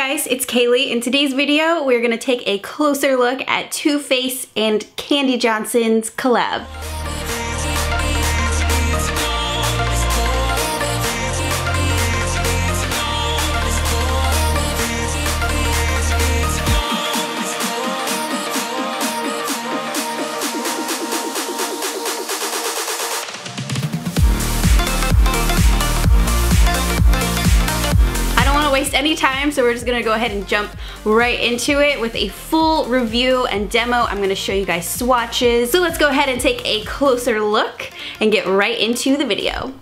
guys, it's Kayleigh. In today's video, we're gonna take a closer look at Too Faced and Kandee Johnson's collab. Waste any time, so we're just gonna go ahead and jump right into it with a full review and demo. I'm gonna show you guys swatches. So let's go ahead and take a closer look and get right into the video.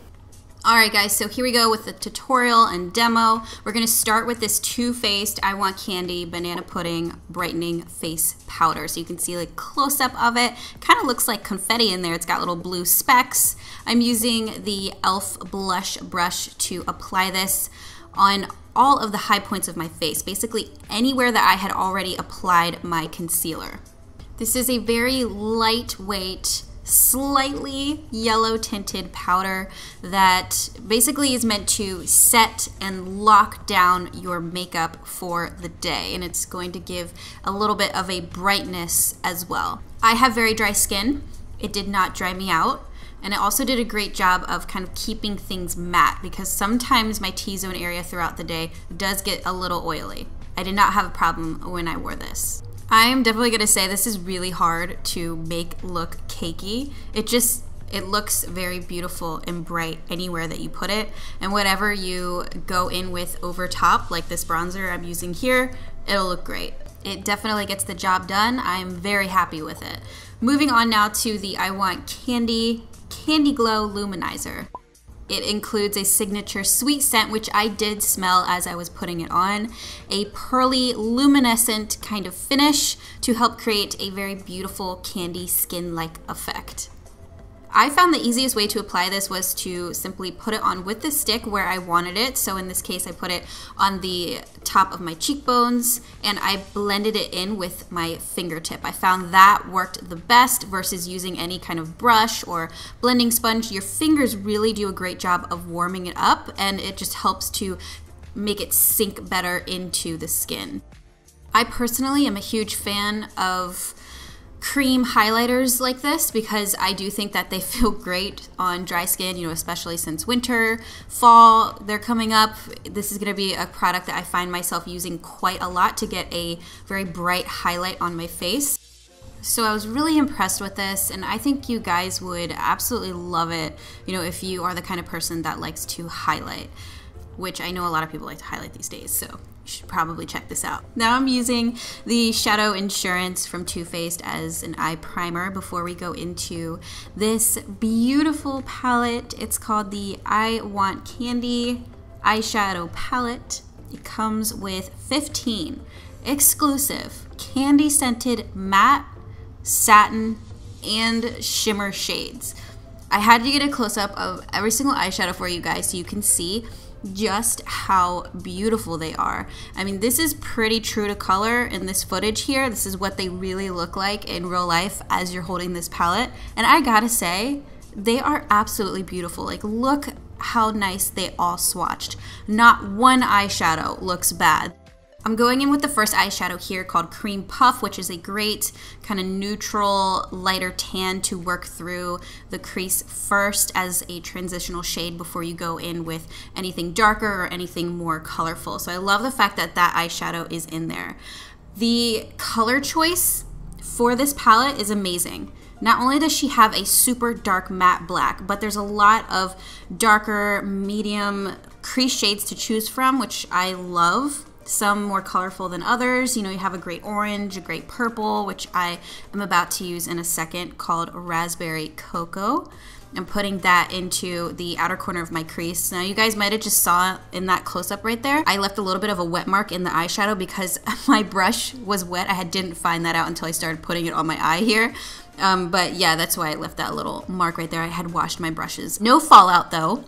Alright guys, so here we go with the tutorial and demo. We're gonna start with this Too Faced I Want Candy Banana Pudding Brightening Face Powder. So you can see like close-up of it. Kind of looks like confetti in there. It's got little blue specks. I'm using the e.l.f. blush brush to apply this on all of the high points of my face, basically anywhere that I had already applied my concealer. This is a very lightweight, slightly yellow tinted powder that basically is meant to set and lock down your makeup for the day, and it's going to give a little bit of a brightness as well. I have very dry skin. It did not dry me out. And it also did a great job of kind of keeping things matte, because sometimes my T-zone area throughout the day does get a little oily. I did not have a problem when I wore this. I am definitely gonna say this is really hard to make look cakey. It looks very beautiful and bright anywhere that you put it. And whatever you go in with over top, like this bronzer I'm using here, it'll look great. It definitely gets the job done. I'm very happy with it. Moving on now to the I Want Candy Glow Luminizer. It includes a signature sweet scent, which I did smell as I was putting it on, a pearly luminescent kind of finish to help create a very beautiful candy skin-like effect. I found the easiest way to apply this was to simply put it on with the stick where I wanted it. So in this case, I put it on the top of my cheekbones and I blended it in with my fingertip. I found that worked the best versus using any kind of brush or blending sponge. Your fingers really do a great job of warming it up, and it just helps to make it sink better into the skin. I personally am a huge fan of cream highlighters like this because I do think that they feel great on dry skin, you know, especially since winter, fall, they're coming up. This is going to be a product that I find myself using quite a lot to get a very bright highlight on my face. So I was really impressed with this, and I think you guys would absolutely love it, you know, if you are the kind of person that likes to highlight, which I know a lot of people like to highlight these days, so you should probably check this out. Now I'm using the Shadow Insurance from Too Faced as an eye primer before we go into this beautiful palette. It's called the I Want Candy Eyeshadow Palette. It comes with 15 exclusive candy scented matte, satin, and shimmer shades. I had to get a close-up of every single eyeshadow for you guys so you can see just how beautiful they are. I mean, this is pretty true to color in this footage here. This is what they really look like in real life as you're holding this palette. And I gotta say, they are absolutely beautiful. Like, look how nice they all swatched. Not one eyeshadow looks bad. I'm going in with the first eyeshadow here called Cream Puff, which is a great kind of neutral, lighter tan to work through the crease first as a transitional shade before you go in with anything darker or anything more colorful. So I love the fact that that eyeshadow is in there. The color choice for this palette is amazing. Not only does she have a super dark matte black, but there's a lot of darker, medium crease shades to choose from, which I love. Some more colorful than others. You know, you have a great orange, a great purple, which I am about to use in a second, called Raspberry Cocoa. I'm putting that into the outer corner of my crease. Now you guys might have just saw in that close-up right there, I left a little bit of a wet mark in the eyeshadow because my brush was wet. I didn't find that out until I started putting it on my eye here. But yeah, that's why I left that little mark right there. I had washed my brushes. No fallout though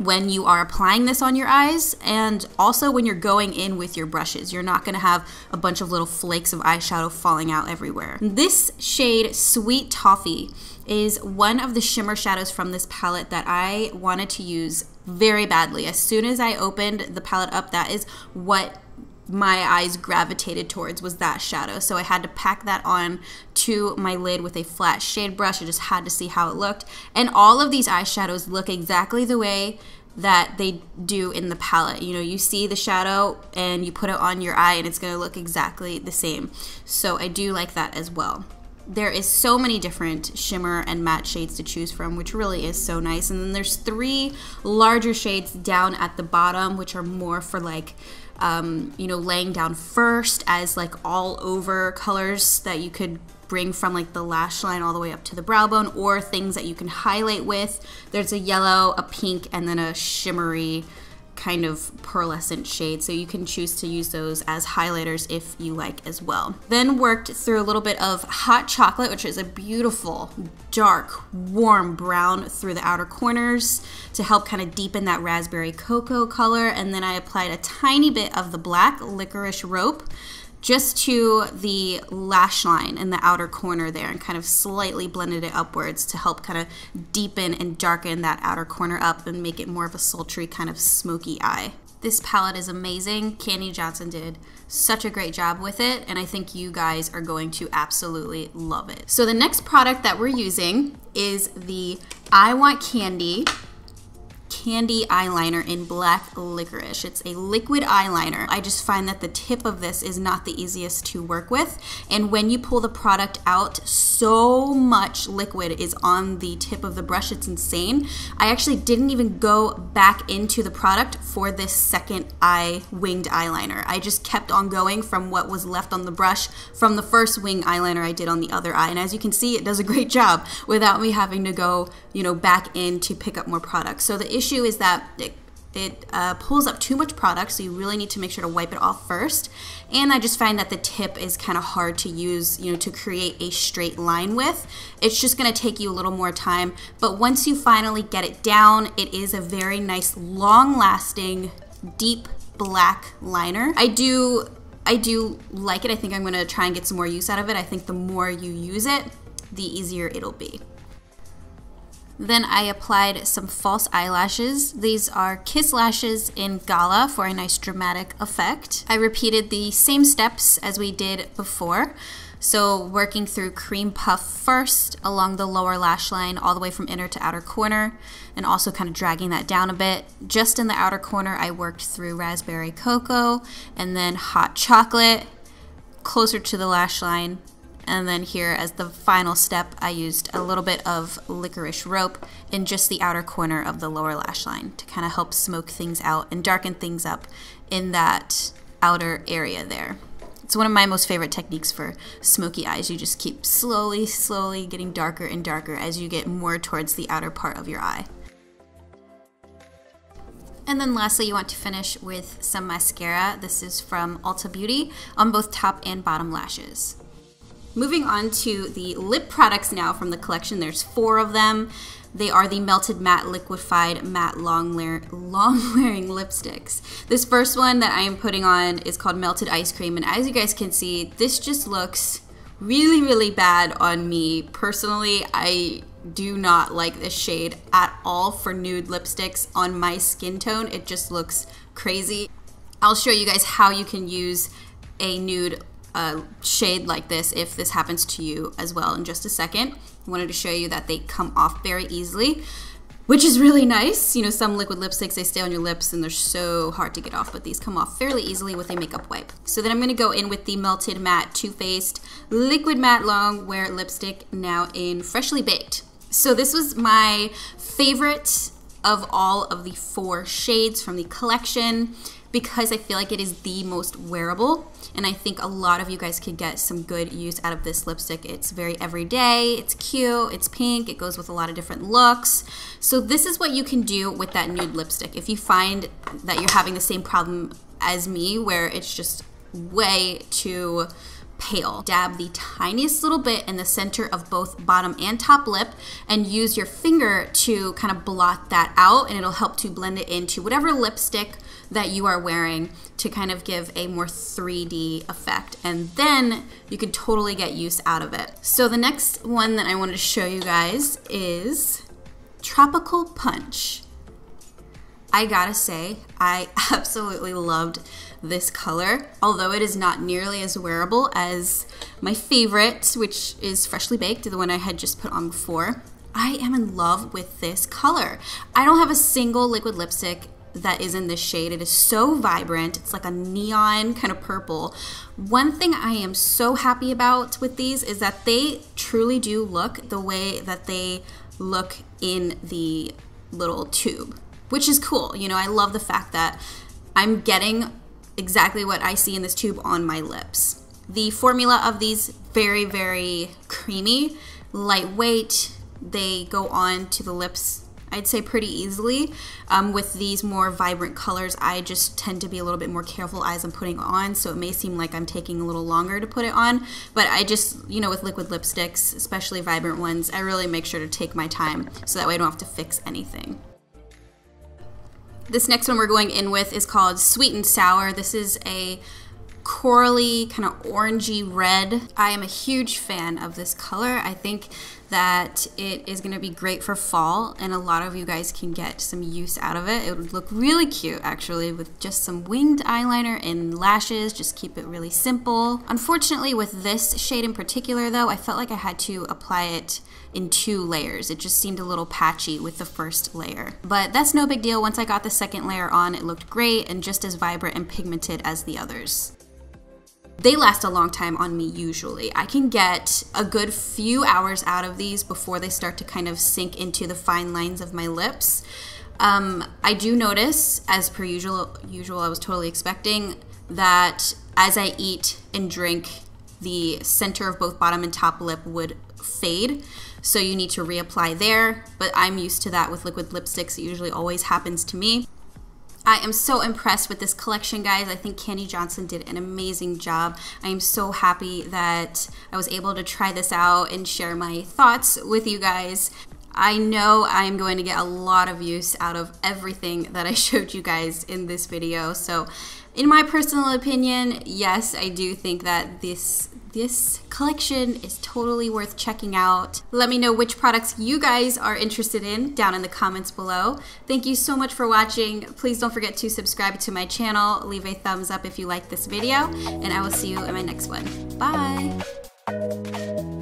when you are applying this on your eyes, and also when you're going in with your brushes. You're not gonna have a bunch of little flakes of eyeshadow falling out everywhere. This shade, Sweet Toffee, is one of the shimmer shadows from this palette that I wanted to use very badly. As soon as I opened the palette up, that is what my eyes gravitated towards was that shadow. So I had to pack that on to my lid with a flat shade brush. I just had to see how it looked. And all of these eyeshadows look exactly the way that they do in the palette. You know, you see the shadow and you put it on your eye and it's gonna look exactly the same. So I do like that as well. There is so many different shimmer and matte shades to choose from, which really is so nice. And then there's 3 larger shades down at the bottom, which are more for like, you know, laying down first as like all over colors that you could bring from like the lash line all the way up to the brow bone, or things that you can highlight with. There's a yellow, a pink, and then a shimmery kind of pearlescent shade, so you can choose to use those as highlighters if you like as well. Then worked through a little bit of hot chocolate, which is a beautiful dark warm brown through the outer corners to help kind of deepen that raspberry cocoa color. And then I applied a tiny bit of the black licorice rope just to the lash line in the outer corner there, and kind of slightly blended it upwards to help kind of deepen and darken that outer corner up and make it more of a sultry kind of smoky eye. This palette is amazing. Kandee Johnson did such a great job with it, and I think you guys are going to absolutely love it. So the next product that we're using is the I Want Kandee eyeliner in black licorice. It's a liquid eyeliner. I just find that the tip of this is not the easiest to work with, and when you pull the product out, so much liquid is on the tip of the brush, it's insane. I actually didn't even go back into the product for this second winged eyeliner. I just kept on going from what was left on the brush from the first wing eyeliner I did on the other eye, and as you can see, it does a great job without me having to go, you know, back in to pick up more product. So the issue is that it pulls up too much product, so you really need to make sure to wipe it off first. And I just find that the tip is kind of hard to use, you know, to create a straight line with. It's just going to take you a little more time, but once you finally get it down, it is a very nice, long-lasting, deep black liner. I do like it. I think I'm going to try and get some more use out of it. I think the more you use it, the easier it'll be. Then I applied some false eyelashes. These are Kiss Lashes in Gala for a nice dramatic effect. I repeated the same steps as we did before. So working through Cream Puff first along the lower lash line all the way from inner to outer corner, and also kind of dragging that down a bit. Just in the outer corner, I worked through Raspberry Cocoa and then Hot Chocolate closer to the lash line. And then here as the final step, I used a little bit of licorice rope in just the outer corner of the lower lash line to kind of help smoke things out and darken things up in that outer area there. It's one of my most favorite techniques for smoky eyes. You just keep slowly getting darker and darker as you get more towards the outer part of your eye. And then lastly, you want to finish with some mascara. This is from Ulta Beauty on both top and bottom lashes. Moving on to the lip products now from the collection. There's 4 of them. They are the Melted Matte Liquefied Matte Long Wearing Lipsticks. This first one that I am putting on is called Melted Ice Cream, and as you guys can see, this just looks really bad on me. Personally, I do not like this shade at all for nude lipsticks on my skin tone. It just looks crazy. I'll show you guys how you can use a nude shade like this if this happens to you as well in just a second. I wanted to show you that they come off very easily, which is really nice. You know, some liquid lipsticks, they stay on your lips and they're so hard to get off, but these come off fairly easily with a makeup wipe. So then I'm going to go in with the Melted Matte Too Faced Liquid Matte Long Wear Lipstick, now in Freshly Baked. So this was my favorite of all of the 4 shades from the collection because I feel like it is the most wearable, and I think a lot of you guys could get some good use out of this lipstick. It's very everyday, it's cute, it's pink, it goes with a lot of different looks. So this is what you can do with that nude lipstick. If you find that you're having the same problem as me where it's just way too pale, dab the tiniest little bit in the center of both bottom and top lip and use your finger to kind of blot that out, and it'll help to blend it into whatever lipstick that you are wearing to kind of give a more 3D effect, and then you can totally get use out of it. So the next one that I wanted to show you guys is Tropical Punch. I gotta say, I absolutely loved this color. Although it is not nearly as wearable as my favorite, which is Freshly Baked, the one I had just put on before, I am in love with this color. I don't have a single liquid lipstick that is in this shade. It is so vibrant. It's like a neon kind of purple. One thing I am so happy about with these is that they truly do look the way that they look in the little tube, which is cool. You know, I love the fact that I'm getting exactly what I see in this tube on my lips. The formula of these, very, very creamy, lightweight. They go on to the lips, I'd say, pretty easily. With these more vibrant colors, I just tend to be a little bit more careful as I'm putting on, so it may seem like I'm taking a little longer to put it on, but I just, you know, with liquid lipsticks, especially vibrant ones, I really make sure to take my time so that way I don't have to fix anything. This next one we're going in with is called Sweet and Sour. This is a corally, kind of orangey red. I am a huge fan of this color. I think that it is going to be great for fall, and a lot of you guys can get some use out of it. It would look really cute actually with just some winged eyeliner and lashes. Just keep it really simple. Unfortunately with this shade in particular though, I felt like I had to apply it in 2 layers. It just seemed a little patchy with the first layer, but that's no big deal. Once I got the second layer on, it looked great and just as vibrant and pigmented as the others. They last a long time on me usually. I can get a good few hours out of these before they start to kind of sink into the fine lines of my lips. I do notice, as per usual, I was totally expecting, that as I eat and drink, the center of both bottom and top lip would fade. So you need to reapply there, but I'm used to that with liquid lipsticks. It usually always happens to me. I am so impressed with this collection, guys. I think Kandee Johnson did an amazing job. I am so happy that I was able to try this out and share my thoughts with you guys. I know I'm going to get a lot of use out of everything that I showed you guys in this video. So in my personal opinion, yes, I do think that this collection is totally worth checking out. Let me know which products you guys are interested in down in the comments below. Thank you so much for watching. Please don't forget to subscribe to my channel. Leave a thumbs up if you like this video, and I will see you in my next one. Bye!